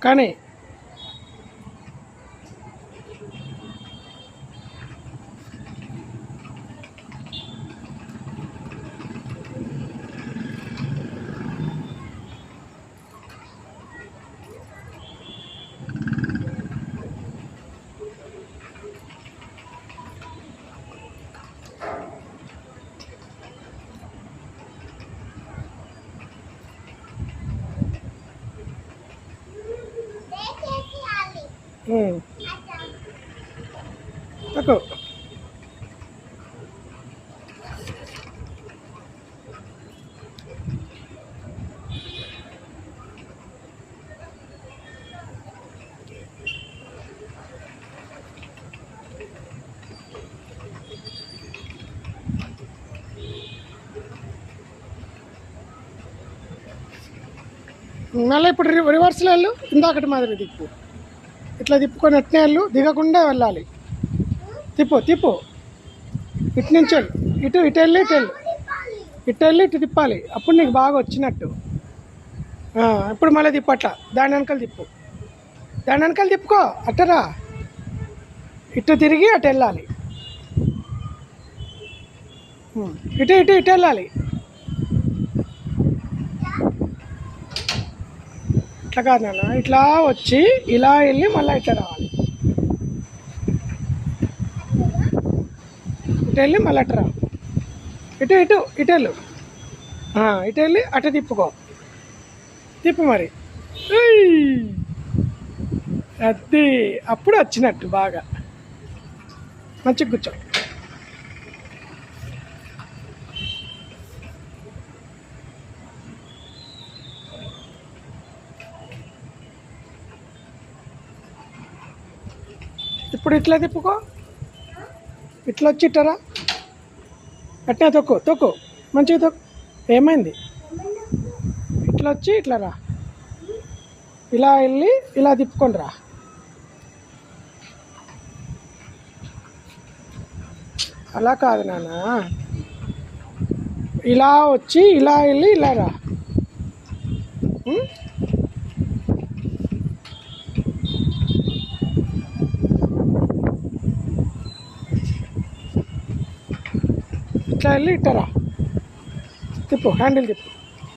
కానీ తక్కువ మళ్ళీ ఇప్పుడు రివర్స్లో వెళ్ళు, ఇందాకటి మాదిరి తిప్పు, ఇట్లా తిప్పుకొని అట్నే వెళ్ళు, దిగకుండా వెళ్ళాలి. తిప్పు తిప్పు, ఇటు నుంచి వెళ్ళు, ఇటు వెళ్ళి ఇటు తిప్పాలి, అప్పుడు నీకు బాగా వచ్చినట్టు. ఇప్పుడు మళ్ళీ తిప్పట్లా, దాని వెనకాల తిప్పు, దాని వెనకాల తిప్పుకో, అట్టరా ఇటు తిరిగి అటు వెళ్ళాలి, ఇటు వెళ్ళాలి. ఇట్లా కాదు నాన్న, ఇట్లా వచ్చి ఇలా వెళ్ళి మళ్ళీ ఇట్లా రావాలి, ఇటు వెళ్ళి మళ్ళీ అట్ట రా, ఇటు వెళ్ళు, ఇటు వెళ్ళి అటు తిప్పుకో, తిప్పు మరి, అది అప్పుడు వచ్చినట్టు బాగా మంచిగా కూర్చో. ఇప్పుడు ఇట్లా తిప్పుకో, ఇట్లా వచ్చి ఇట్టరా, అట్నే తొక్కు మంచిగా తొక్కు. ఏమైంది? ఇట్లా వచ్చి ఇట్లా రా, ఇలా వెళ్ళి ఇలా తిప్పుకొని రా. అలా కాదు నాన్న, ఇలా వచ్చి ఇలా వెళ్ళి ఇలా రా. ఇట్లా వెళ్ళి ఇట్టరా, తిప్పు, హ్యాండిల్ తిప్పు.